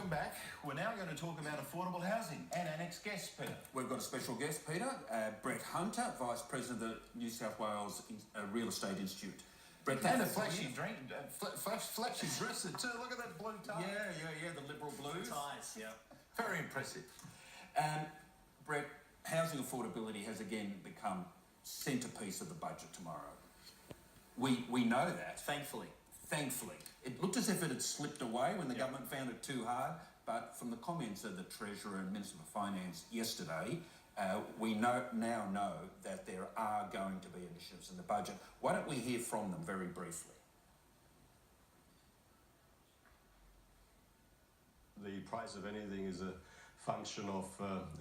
welcome back. We're now going to talk about affordable housing and our next guest, Peter. We've got a special guest, Peter, Brett Hunter, Vice President of the New South Wales Real Estate Institute. Brett, and a flashy drink, flashy dresser too. Look at that blue tie. Yeah, the Liberal blues. Ties, yeah. Very impressive. Brett, housing affordability has again become centrepiece of the budget tomorrow. We know that. Thankfully. It looked as if it had slipped away when the government found it too hard, but from the comments of the Treasurer and Minister for Finance yesterday, we now know that there are going to be initiatives in the budget. Why don't we hear from them very briefly? The price of anything is a function of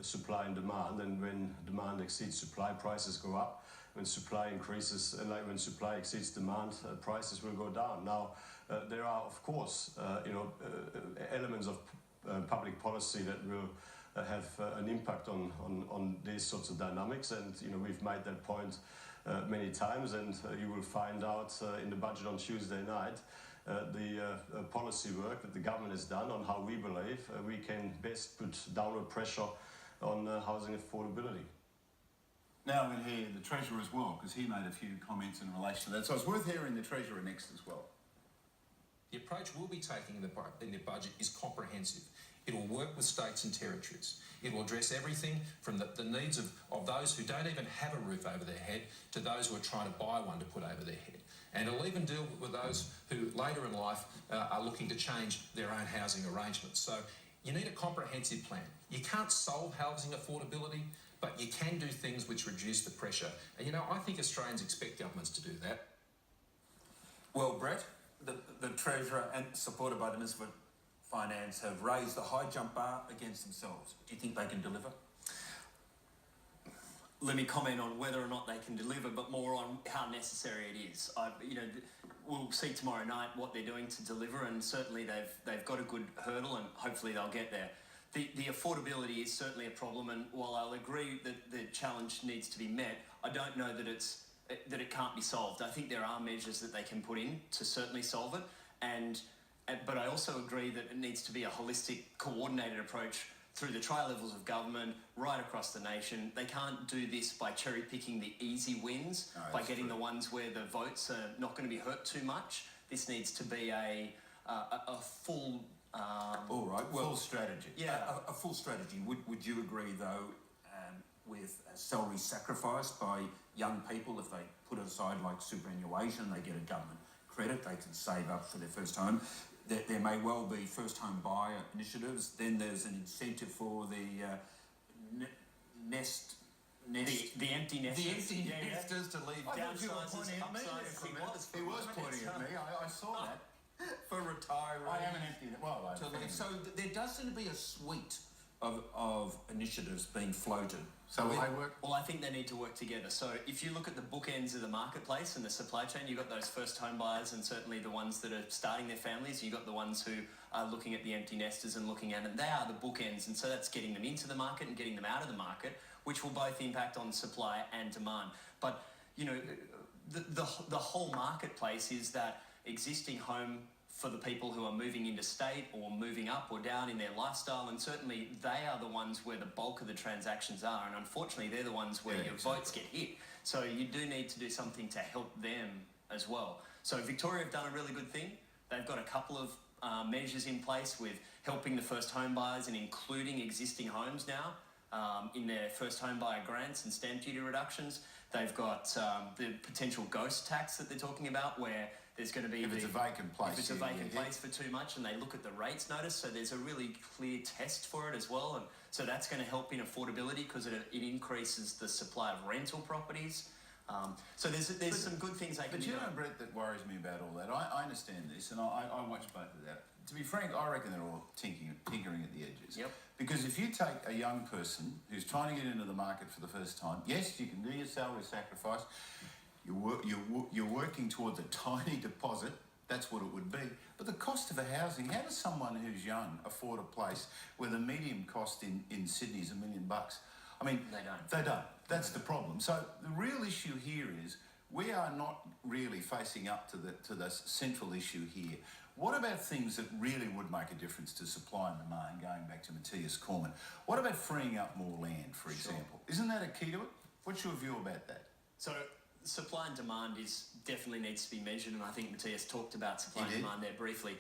supply and demand, and when demand exceeds supply, prices go up. When supply increases, like when supply exceeds demand, prices will go down. Now, there are, of course, elements of public policy that will have an impact on these sorts of dynamics, and we've made that point many times, and you will find out in the budget on Tuesday night the policy work that the government has done on how we believe we can best put downward pressure on housing affordability. Now we'll hear the Treasurer as well, because he made a few comments in relation to that. So it's worth hearing the Treasurer next as well. The approach we'll be taking in the budget is comprehensive. It will work with states and territories. It will address everything from the needs of those who don't even have a roof over their head to those who are trying to buy one to put over their head. And it'll even deal with those who later in life are looking to change their own housing arrangements. So you need a comprehensive plan. You can't solve housing affordability, but you can do things which reduce the pressure. And I think Australians expect governments to do that. Well, Brett, the Treasurer, and supported by the Minister for Finance, have raised the high jump bar against themselves. Do you think they can deliver? Let me comment on whether or not they can deliver, but more on how necessary it is. We'll see tomorrow night what they're doing to deliver, and certainly they've got a good hurdle, and hopefully they'll get there. The affordability is certainly a problem, and while I'll agree that the challenge needs to be met, I don't know that it can't be solved. I think there are measures that they can put in to certainly solve it, but I also agree that it needs to be a holistic, coordinated approach through the tri-levels of government, right across the nation. They can't do this by cherry-picking the easy wins, by getting the ones where the votes are not going to be hurt too much. This needs to be a full... All right. Well, full strategy. Yeah, a full strategy. Would you agree, though, with a salary sacrifice by young people if they put it aside like superannuation, they get a government credit, they can save up for their first home? There may well be first home buyer initiatives. Then there's an incentive for the the empty nesters. The empty nesters to leave. I thought you were pointing at me. He was pointing at me. I saw that. For retirees. I am an empty. Well, So there does seem to be a suite of initiatives being floated. So will they work? Well, I think they need to work together. So if you look at the bookends of the marketplace and the supply chain, you've got those first home buyers and certainly the ones that are starting their families. You've got the ones who are looking at the empty nesters and looking at it. They are the bookends, and so that's getting them into the market and getting them out of the market, which will both impact on supply and demand. But, the whole marketplace is that existing home for the people who are moving interstate or moving up or down in their lifestyle, and certainly they are the ones where the bulk of the transactions are, and unfortunately they're the ones where your votes get hit. So you do need to do something to help them as well. So Victoria have done a really good thing. They've got a couple of measures in place with helping the first home buyers and including existing homes now in their first home buyer grants and stamp duty reductions. They've got the potential ghost tax that they're talking about, where there's going to be... If it's a vacant place. If it's a vacant place for too much, and they look at the rates notice, so there's a really clear test for it as well, and so that's going to help in affordability because it increases the supply of rental properties. So there's some good things they can do. But Brett, that worries me about all that. I understand this, and I watch both of that. To be frank, I reckon they're all tinkering at the edges. Yep. Because if you take a young person who's trying to get into the market for the first time, yes, you can do your salary sacrifice. You're working towards a tiny deposit. That's what it would be. But the cost of a housing, how does someone who's young afford a place where the median cost in Sydney is $1 million? I mean, they don't. That's the problem. So the real issue here is we are not really facing up to the central issue here. What about things that really would make a difference to supply and demand, going back to Matthias Cormann? What about freeing up more land, for example? Isn't that a key to it? What's your view about that? So supply and demand definitely needs to be measured, and I think Matthias talked about supply and demand there briefly.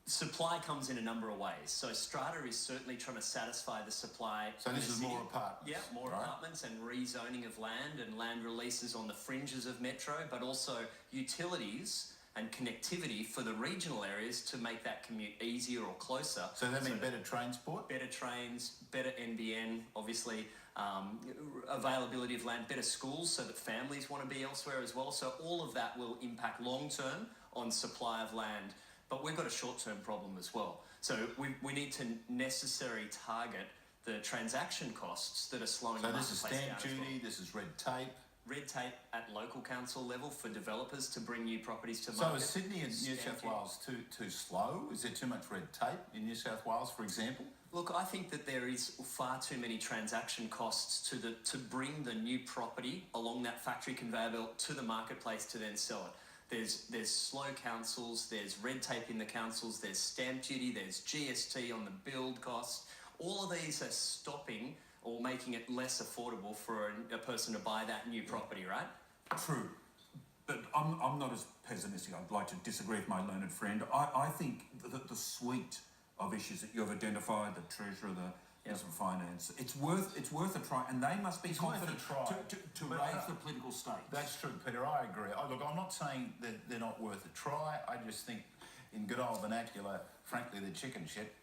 Supply comes in a number of ways. So Strata is certainly trying to satisfy the supply. So this is more apartments. Yeah, more apartments and rezoning of land and land releases on the fringes of metro, but also utilities and connectivity for the regional areas to make that commute easier or closer. So that means better transport? Better trains, better NBN, obviously, availability of land, better schools so that families want to be elsewhere as well. So all of that will impact long term on supply of land. But we've got a short-term problem as well. So we need to necessarily target the transaction costs that are slowing the marketplace down. So this is stamp duty, this is red tape. Red tape at local council level for developers to bring new properties to market. So is Sydney and New South Wales too slow? Is there too much red tape in New South Wales, for example? Look, I think that there is far too many transaction costs to bring the new property along that factory conveyor belt to the marketplace to then sell it. There's slow councils, there's red tape in the councils, there's stamp duty, there's GST on the build costs. All of these are stopping or making it less affordable for a person to buy that new property, right? True, but I'm not as pessimistic. I'd like to disagree with my learned friend. I think that the suite of issues that you've identified, the Treasurer, the Minister of Finance, it's worth a try, and they must be confident to raise the political stakes. That's true, Peter. I agree. Look, I'm not saying that they're not worth a try. I just think, in good old vernacular, frankly, they're chicken shit.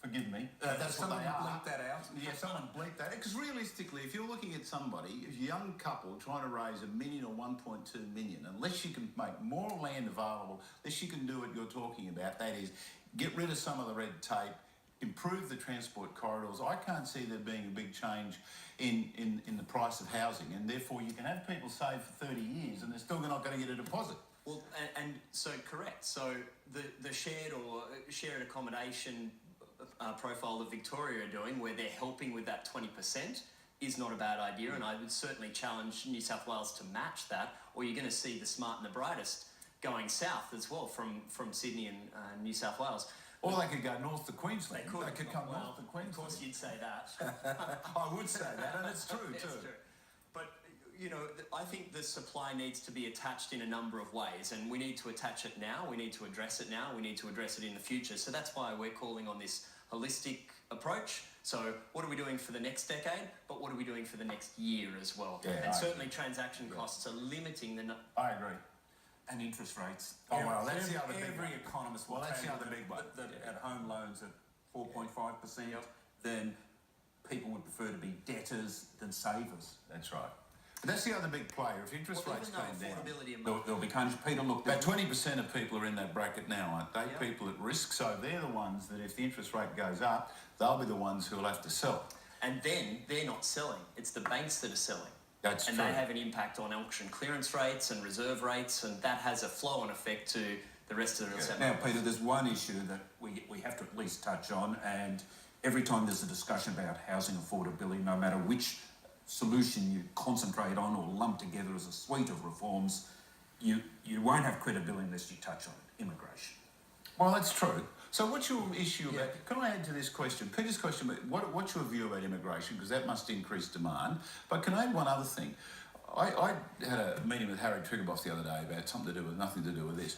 Forgive me. That's what they are. Someone bleep that out. Yeah, someone bleep that. Because realistically, if you're looking at somebody, a young couple trying to raise $1 million or 1.2 million, unless you can make more land available, unless you can do what you're talking about, that is, get rid of some of the red tape, improve the transport corridors, I can't see there being a big change in the price of housing, and therefore you can have people save for 30 years and they're still not going to get a deposit. Well, and so correct. So the shared accommodation profile that Victoria are doing, where they're helping with that 20%, is not a bad idea, and I would certainly challenge New South Wales to match that, or you're going to see the smart and the brightest going south as well from Sydney and New South Wales. Or they could go north to Queensland. They could come north to Queensland. Of course you'd say that. I would say that, and it's true too. It's true. But, you know, I think the supply needs to be attached in a number of ways, and we need to attach it now, we need to address it now, we need to address it in the future. So that's why we're calling on this holistic approach. So what are we doing for the next decade, but what are we doing for the next year as well? Yeah, and certainly transaction costs are limiting the... I agree. And interest rates. Oh, well, that's the other big one. Every economist will that's tell the other big one. That at home loans at 4.5%, then people would prefer to be debtors than savers. That's right. But that's the other big player. If interest rates come down, there'll be kind of Peter look. About 20% of people are in that bracket now, aren't they? Yeah. People at risk. So they're the ones that, if the interest rate goes up, they'll be the ones who will have to sell. And then they're not selling. It's the banks that are selling. That's and true. They have an impact on auction clearance rates and reserve rates, and that has a flow-on effect to the rest of the real estate Now, market. Peter, there's one issue that we have to at least touch on, and every time there's a discussion about housing affordability, no matter which solution you concentrate on or lump together as a suite of reforms, you won't have credibility unless you touch on it: immigration. Well, that's true. So what's your issue about... Can I add to this question? Peter's question, what's your view about immigration? Because that must increase demand. But can I add one other thing? I had a meeting with Harry Triggerboff the other day about nothing to do with this.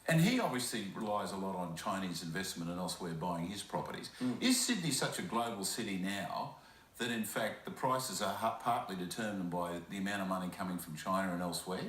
And he obviously relies a lot on Chinese investment and elsewhere buying his properties. Is Sydney such a global city now that, in fact, the prices are partly determined by the amount of money coming from China and elsewhere?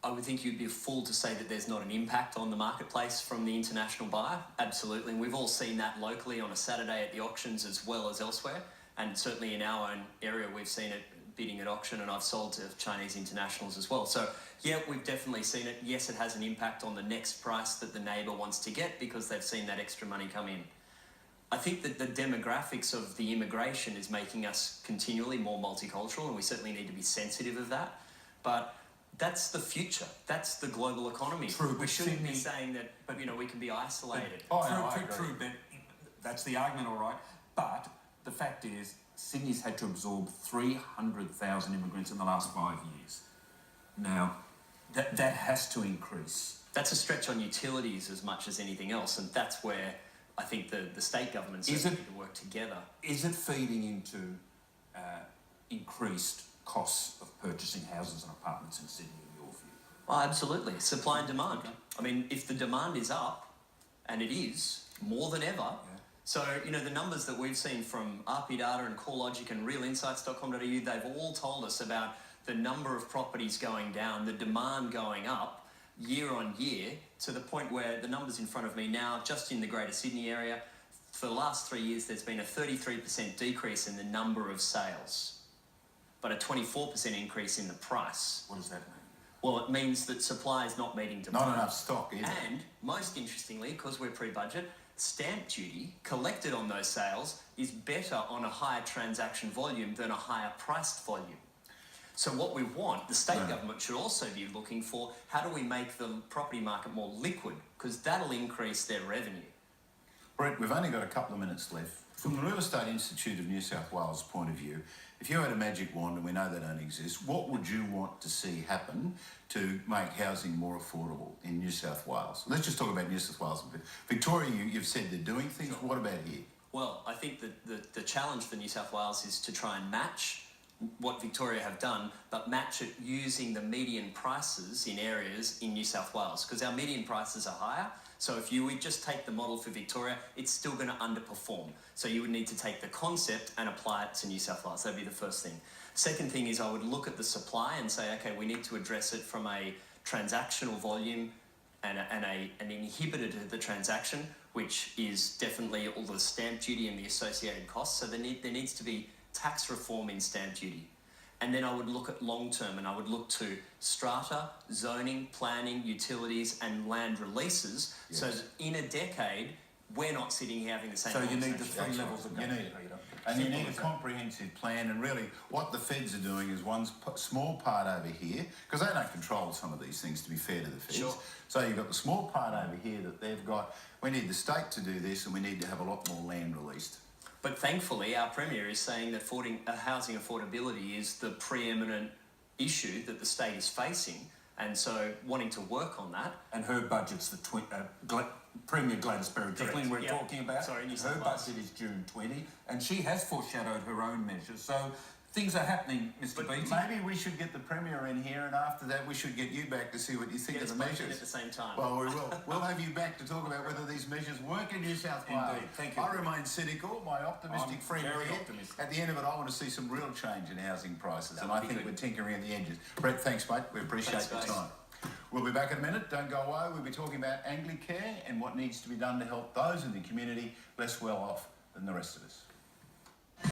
I would think you'd be a fool to say that there's not an impact on the marketplace from the international buyer. Absolutely. And we've all seen that locally on a Saturday at the auctions as well as elsewhere. And certainly in our own area, we've seen it bidding at auction, and I've sold to Chinese internationals as well. So, yeah, we've definitely seen it. Yes, it has an impact on the next price that the neighbour wants to get because they've seen that extra money come in. I think that the demographics of the immigration is making us continually more multicultural, and we certainly need to be sensitive of that. But that's the future. That's the global economy. True, we shouldn't be saying that, we can be isolated. True, Ben. That's the argument, all right. But the fact is, Sydney's had to absorb 300,000 immigrants in the last 5 years. Now, That has to increase. That's a stretch on utilities as much as anything else, and that's where I think the state governments need to work together. Is it feeding into increased costs of purchasing houses and apartments in Sydney, in your view? Oh, absolutely. Supply and demand. I mean, if the demand is up, and it is, more than ever, so, you know, the numbers that we've seen from RP Data and CoreLogic and RealInsights.com.au, they've all told us about the number of properties going down, the demand going up year on year, to the point where the numbers in front of me now, just in the Greater Sydney area, for the last 3 years, there's been a 33% decrease in the number of sales, but a 24% increase in the price. What does that mean? Well, it means that supply is not meeting demand. Not enough stock, either. And, most interestingly, because we're pre-budget, stamp duty collected on those sales is better on a higher transaction volume than a higher priced volume. So what we want, the state government should also be looking for, how do we make the property market more liquid? Because that'll increase their revenue. Brett, we've only got a couple of minutes left. From the Real Estate Institute of New South Wales' point of view, if you had a magic wand, and we know they don't exist, what would you want to see happen to make housing more affordable in New South Wales? Let's just talk about New South Wales a bit. Victoria, you've said they're doing things. Sure. What about here? Well, I think that the challenge for New South Wales is to try and match what Victoria have done, but match it using the median prices in areas in New South Wales, because our median prices are higher. So if you would just take the model for Victoria, it's still going to underperform. So you would need to take the concept and apply it to New South Wales. That'd be the first thing. Second thing is I would look at the supply and say, okay, we need to address it from a transactional volume and an inhibitor to the transaction, which is definitely all the stamp duty and the associated costs. So there needs to be tax reform in stamp duty. And then I would look at long term, and I would look to strata, zoning, planning, utilities and land releases, so that in a decade we're not sitting here having the same So you need conversation. the three levels of government. And you need a comprehensive plan, and really what the feds are doing is one small part over here, because they don't control some of these things, to be fair to the feds. Sure. So you've got the small part over here that they've got, we need the state to do this, and we need to have a lot more land released. But thankfully, our Premier is saying that housing affordability is the preeminent issue that the state is facing, and so wanting to work on that. And her budget's the Premier Gladys Berejiklian we're talking about. Sorry, her budget is June 20, and she has foreshadowed her own measures. So things are happening, Mr. Beattie. Maybe we should get the Premier in here, and after that we should get you back to see what you think of the measures. At the same time. Well, we will. We'll have you back to talk about whether these measures work in New South Wales. Indeed. Thank you. I remain cynical. My optimistic friend very here. optimistic. At the end of it, I want to see some real change in housing prices, That and I would be think good. we're tinkering in the edges. Brett, thanks, mate. We appreciate Thanks, your guys. time. We'll be back in a minute. Don't go away. We'll be talking about Anglicare and what needs to be done to help those in the community less well off than the rest of us.